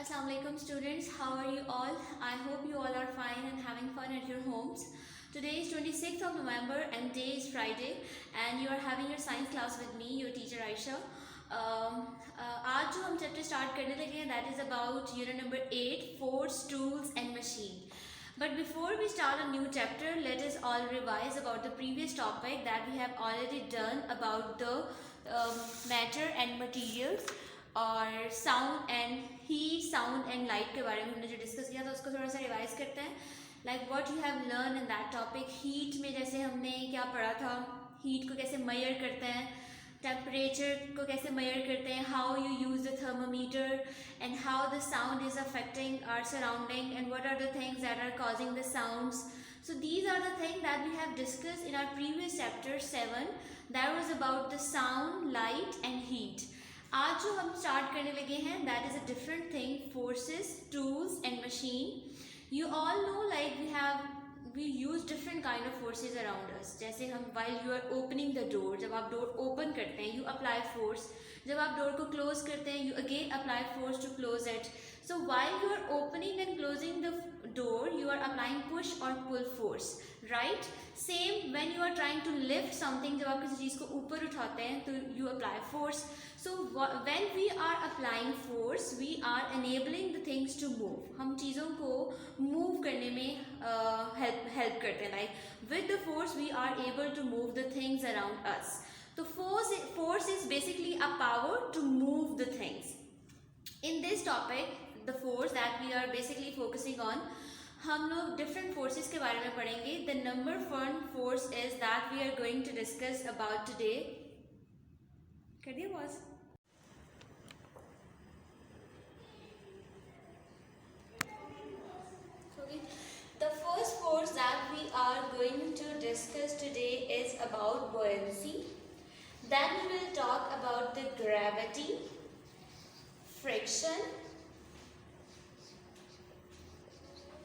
Assalamualaikum students, how are you all? I hope you all are fine and having fun at your homes. Today is 26th of November and day is Friday and you are having your science class with me, your teacher Aisha. आज जो हम chapter start करने लगे हैं that is about unit number 8, force, tools and machine. But before we start a new chapter, let us all revise about the previous topic that we have already done about the matter and materials और sound and heat sound and light के बारे में हमने जो discuss किया था उसको थोड़ा सा रिवाइज करते हैं. Like what you have learn in that topic. Heat में जैसे हमने क्या पढ़ा था, हीट को कैसे मेजर करते हैं, टेम्परेचर को कैसे मेजर करते हैं, how you use the thermometer and how the sound is affecting our surrounding and what are the things that are causing the sounds. So these are the things that we have discussed in our previous chapter 7 that was about the sound, light and heat. आज जो हम start करने लगे हैं that is a different thing, forces, tools and machine. You all know like we use different kind of forces around us. जैसे हम while you are opening the door, जब आप डोर ओपन करते हैं यू अप्लाई फोर्स. जब आप door को close करते हैं you again apply force to close it. So while you are opening and closing the door you are applying push or pull force, right? Same when you are trying to lift something, जब आप किसी चीज़ को ऊपर उठाते हैं तो you apply force. So when we are applying force we are enabling the things to move. हम चीज़ों को move करने में help करते हैं. Like with the force we are able to move the things around us. तो force is basically a power to move the things. In this topic the force that we are basically focusing on, हम लोग different forces के बारे में पढ़ेंगे. The number one force is that we are going to discuss about today. कर दिया pause. The first force that we are going to discuss today is about buoyancy. Then we will talk about the gravity, friction,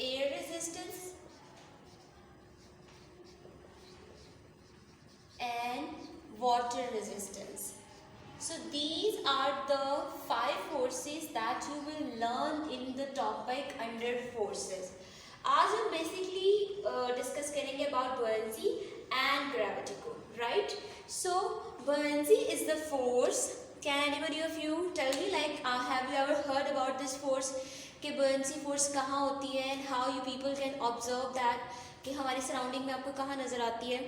air resistance and water resistance. So these are the 5 forces that you will learn in the topic under forces. आज हम basically discuss करेंगे about buoyancy and gravity को, right? So buoyancy is the force. Can anybody of you tell me like have you ever heard about this force? कि buoyancy force कहाँ होती है and how you people can observe that, कि हमारी surrounding में आपको कहाँ नज़र आती है.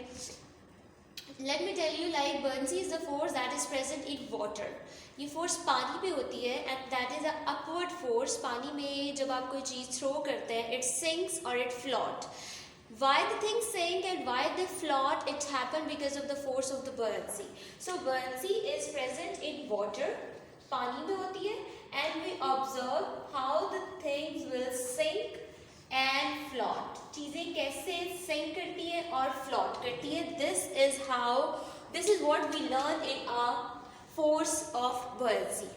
Let me tell you like buoyancy is the force that is present in water. ये force पानी पे होती है and that is a upward force. पानी में जब आप कोई चीज़ throw करते हैं it sinks or it float. Why the things sink and why they float? It happen because of the force of the buoyancy. So buoyancy is present in water. पानी में होती है and we observe how the things will sink and float. चीज़ें कैसे sink करती हैं और float करती हैं. This is what we learn in our force of buoyancy.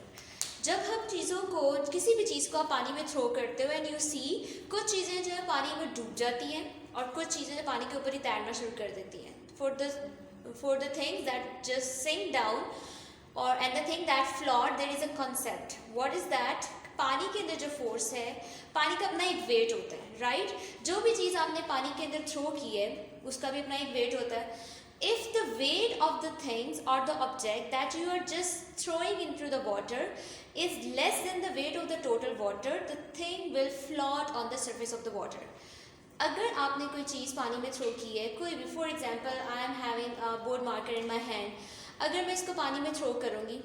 जब हम चीज़ों को किसी भी चीज़ को आप पानी में थ्रो करते हो एंड यू सी कुछ चीज़ें जो है पानी में डूब जाती हैं और कुछ चीज़ें जो पानी के ऊपर ही तैरना शुरू कर देती हैं. For the things that just sink down and the thing that float, there is a concept. What is that? पानी के अंदर जो फोर्स है, पानी का अपना एक वेट होता है, राइट? जो भी चीज़ आपने पानी के अंदर थ्रो की है उसका भी अपना एक वेट होता है. If the weight of the things or the object that you are just throwing into the water is less than the weight of the total water, the thing will float on the surface of the water. अगर आपने कोई चीज़ पानी में throw की है, कोई भी, for example I am having a board marker in my hand. अगर मैं इसको पानी में थ्रो करूँगी,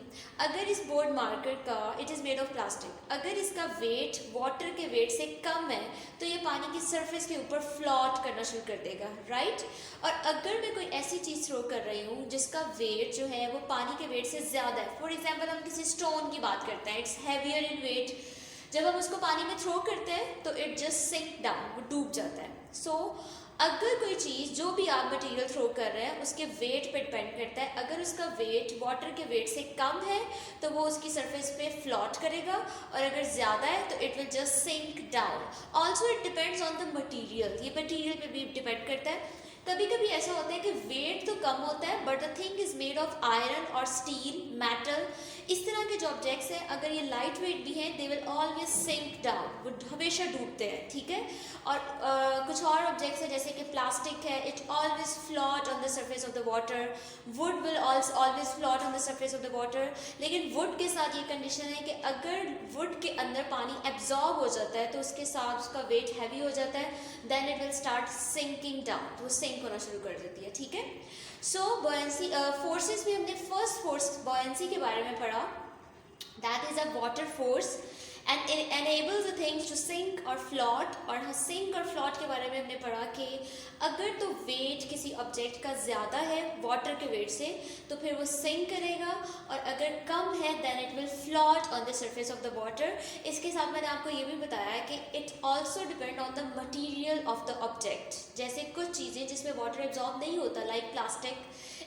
अगर इस बोर्ड मार्कर का it is made of plastic, अगर इसका वेट वाटर के वेट से कम है तो ये पानी की सरफेस के ऊपर फ्लॉट करना शुरू कर देगा, राइट? और अगर मैं कोई ऐसी चीज़ थ्रो कर रही हूँ जिसका वेट जो है वो पानी के वेट से ज़्यादा है, फॉर एग्जाम्पल हम किसी स्टोन की बात करते हैं, इट्स हैवियर इन वेट. जब हम उसको पानी में थ्रो करते हैं तो इट जस्ट सिंक डाउन, वो डूब जाता है. सो अगर कोई चीज़ जो भी आप मटेरियल थ्रो कर रहे हैं उसके वेट पे डिपेंड करता है. अगर उसका वेट वाटर के वेट से कम है तो वो उसकी सरफेस पे फ्लॉट करेगा और अगर ज़्यादा है तो it will just sink down. Also it depends on the material, ये मटीरियल पे भी डिपेंड करता है. कभी कभी ऐसा होता है कि वेट तो कम होता है but the thing is made of iron और स्टील, मेटल. इस तरह के जो ऑब्जेक्ट्स हैं अगर ये लाइट वेट भी हैं they will always sink down, वो हमेशा डूबते हैं, ठीक है। और कुछ और ऑब्जेक्ट्स हैं जैसे कि प्लास्टिक है, it always float on the surface of the water, would will always float on the surface of the water. लेकिन वुड के साथ ये कंडीशन है कि अगर वुड के अंदर पानी एब्जॉर्ब हो जाता है तो उसके साथ उसका वेट हैवी हो जाता है, then it will start sinking down, तो वो सिंक होना शुरू कर देती है, ठीक है। सो बॉयंसी फोर्सेस में हमने फर्स्ट फोर्स बॉयंसी के बारे में पढ़ा, that is a water force and it enables the things to sink or float। और सिंक और फ्लॉट के बारे में हमने पढ़ा कि अगर तो वेट किसी ऑब्जेक्ट का ज़्यादा है वाटर के वेट से तो फिर वो सिंक करेगा, और अगर कम है then it will float on the surface of the water. इसके साथ मैंने आपको ये भी बताया कि it also depend on the material of the object. जैसे कुछ चीज़ें जिसमें वाटर एब्जॉर्ब नहीं होता like plastic,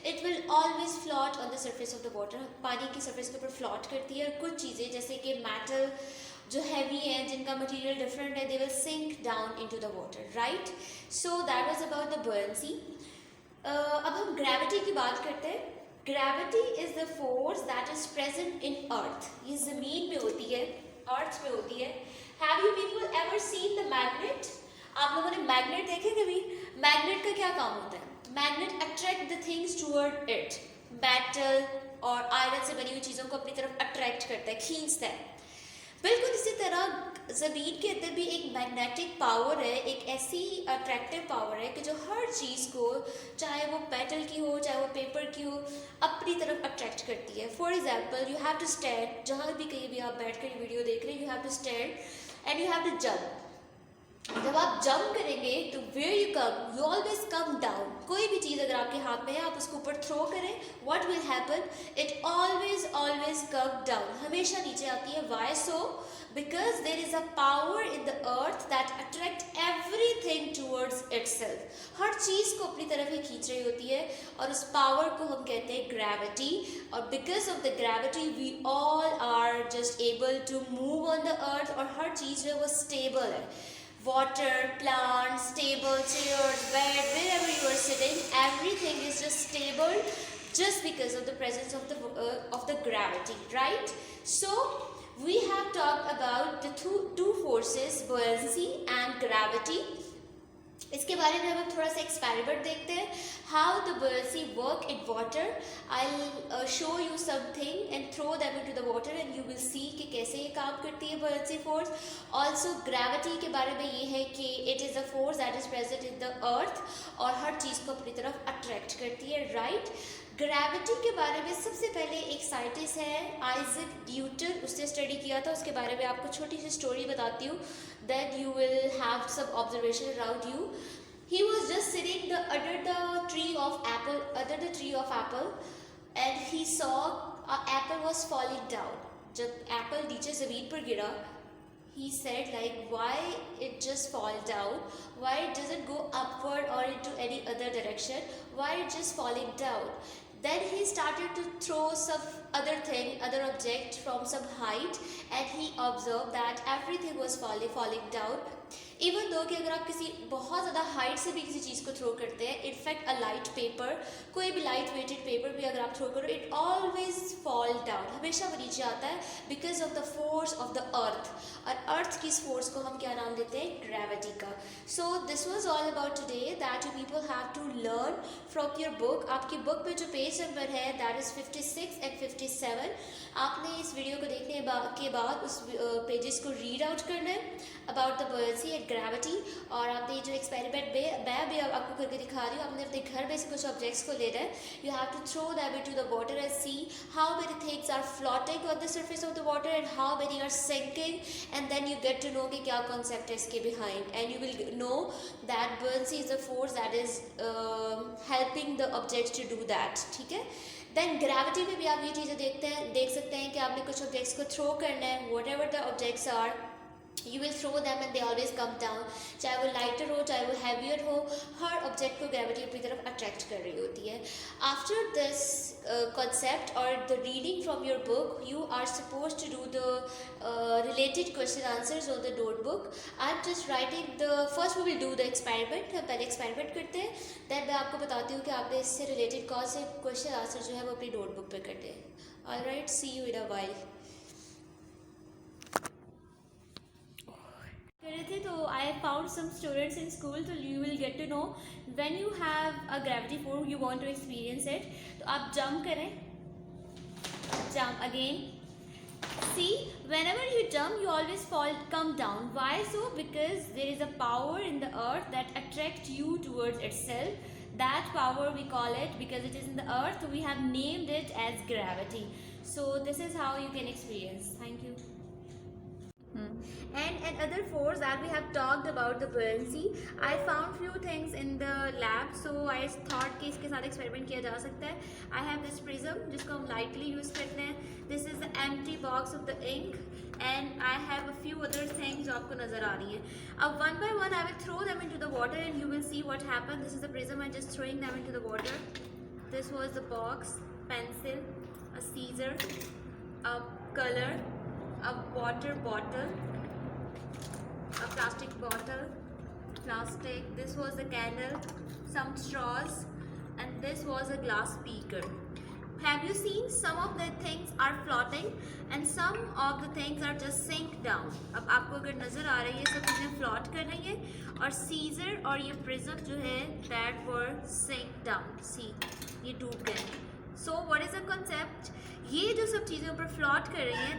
it will always float on the surface of the water, पानी की सरफेस के ऊपर फ्लॉट करती है। कुछ चीज़ें जैसे कि मेटल जो हैवी हैं जिनका मटेरियल डिफरेंट है, they will sink down into the water, right. So that was about the buoyancy. अब हम ग्रेविटी की बात करते हैं। Gravity is the force that is present in earth, ये ज़मीन में होती है, अर्थ में होती है। Have you people ever seen the magnet? आप लोगों ने मैग्नेट देखे कभी? मैग्नेट का क्या काम होता है? Magnet attract the things toward it, metal और आयरन से बनी हुई चीज़ों को अपनी तरफ अट्रैक्ट करता है, खींचता है। बिल्कुल इसी तरह ज़मीन के अंदर भी एक मैग्नेटिक पावर है, एक ऐसी अट्रैक्टिव पावर है कि जो हर चीज़ को, चाहे वो मेटल की हो चाहे वो पेपर की हो, अपनी तरफ अट्रैक्ट करती है। For example you have to stand, जहाँ भी कहीं भी आप बैठ कर वीडियो देख रहे हैं, you have to stand and you have to jump. जब आप जंप करेंगे तो where you come, you always come down. कोई भी चीज़ अगर आपके हाथ में है आप उसको ऊपर थ्रो करें, what will happen, it always always come down, हमेशा नीचे आती है। Why so? Because there is a power in the earth that attract everything towards itself. हर चीज़ को अपनी तरफ ही खींच रही होती है और उस पावर को हम कहते हैं ग्रेविटी। और because of the gravity we all are just able to move on the earth, और हर चीज़ जो है वो स्टेबल है। Water, plants, table, chairs, bed, wherever you are sitting, everything is just stable just because of the presence of the gravity, right? So we have talked about the two forces, buoyancy and gravity. इसके बारे में हम थोड़ा सा experiment देखते हैं। How the buoyancy work in water. I show you something and throw them into the water and you will see कि कैसे ये काम करती है buoyancy फोर्स। ऑल्सो ग्रेविटी के बारे में ये है कि it is a force that is present in the earth और हर चीज़ को अपनी तरफ अट्रैक्ट करती है, राइट। ग्रेविटी के बारे में सबसे पहले एक साइंटिस्ट है आइजैक न्यूटन, उसने स्टडी किया था। उसके बारे में आपको छोटी सी स्टोरी बताती हूँ, then you will have some observation around you. He was just sitting under the tree of apple and he saw an apple was falling down. जब एप्पल नीचे ज़मीन पर गिरा, he said like, why it just fall down, why it doesn't go upward or into any other direction, why it just falling down. Then he started to throw some other object from some height and he observed that everything was falling down. Even though कि अगर आप किसी बहुत ज़्यादा height से भी किसी चीज़ को थ्रो करते हैं, इनफैक्ट अ लाइट पेपर, कोई भी लाइट वेटेड पेपर भी अगर आप थ्रो करो, इट ऑलवेज फॉल डाउन, हमेशा वो नीचे आता है because of the force of the earth. और अर्थ की इस फोर्स को हम क्या नाम देते हैं? ग्रेविटी का। So this was all about today that you people have to learn from your book. आपकी बुक में जो पेज नंबर है दैट इज़ 56 एंड 57। आपने इस वीडियो को देखने के बाद उस पेजेस को रीड आउट करना है about the buoyancy and gravity. और आपने जो एक्सपेरिमेंट मैं भी आपको करके दिखा रही हूँ, आपने अपने घर में से कुछ ऑब्जेक्ट्स को लेना है। You have to throw them into the water and see how many things are floating on the surface of the water and how many are sinking, and then you get to know कि क्या concept है इसके behind, and you will know that buoyancy is the force that is helping the objects to do that, ठीक है। Then gravity में भी आप ये चीज़ें देख सकते हैं कि आपने कुछ ऑब्जेक्ट्स को थ्रो करना है, whatever the objects are, you will throw them and they always come down. चाहे वो लाइटर हो चाहे वो हैवियर हो, हर ऑब्जेक्ट को ग्रेविटी अपनी तरफ अट्रैक्ट कर रही होती है। After this concept or the reading from your book, you are supposed to do the related question answers on the notebook. I'm just writing the first we will do the experiment। हम पहले experiment करते हैं, then मैं आपको बताती हूँ कि आपने इससे related कौन से question answer जो है वो अपनी notebook पे करते हैं। Alright, see you in a while. So I found some students in school, so you will get to know when you have a gravity force, you want to experience it. तो आप jump करें, jump again. See, whenever you jump, you always come down. Why so? Because there is a power in the earth that attracts you towards itself. That power we call it, because it is in the earth, so we have named it as gravity. So this is how you can experience. Thank you. And another force that we have talked about, the buoyancy. I found few things in the lab, so I thought कि इसके साथ experiment किया जा सकता है. I have this prism जिसको हम lightly use करते हैं. This is the empty box of the ink, and I have a few other things जो आपको नजर आ रही हैं. अब one by one I will throw them into the water and you will see what happens. This is the prism. I'm just throwing them into the water. This was the box, pencil, a scissor, a color, a water bottle, a plastic bottle, plastic. This was the candle, some straws, and this was a glass beaker. Have you seen some of the things are floating and some of the things are just sink down. अब आपको अगर नजर आ रही है सब चीजें float कर रही हैं और सीजर और ये प्रिज्म जो है that were sink down. See, ये डूब गए. So what is the concept? ये जो सब चीज़ें ऊपर फ्लोट कर रही हैं,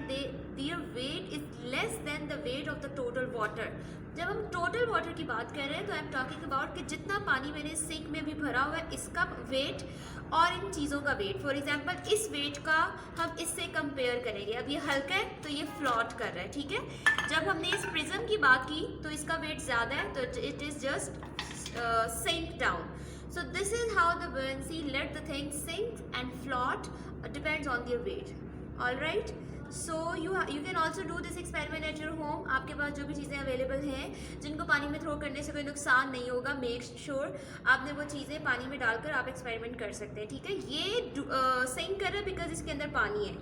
their weight is less than the weight of the total water. जब हम टोटल वाटर की बात कर रहे हैं तो आई एम टॉकिंग अबाउट कि जितना पानी मैंने सिंक में भी भरा हुआ है इसका वेट और इन चीज़ों का वेट. फॉर एग्जांपल इस वेट का हम इससे कंपेयर करेंगे. अब ये हल्का है तो ये फ्लोट कर रहा है, ठीक है. जब हमने इस प्रिज्म की बात की तो इसका वेट ज़्यादा है तो it is just sink down. So this is how the buoyancy let the things sink and float, depends on their weight. All right. So you can also do this experiment at your home. आपके पास जो भी चीज़ें available हैं जिनको पानी में throw करने से कोई नुकसान नहीं होगा, मेक श्योर आपने वो चीज़ें पानी में डालकर आप एक्सपेरिमेंट कर सकते हैं, ठीक है. ये सिंक कर रहा है बिकॉज इसके अंदर पानी है.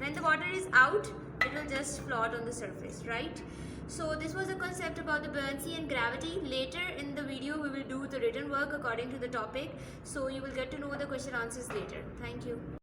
When the water is out, it will just float on the surface, right? So this was the concept about the buoyancy and gravity. Later in the video we will do the written work according to the topic. So you will get to know the question answers later. Thank you.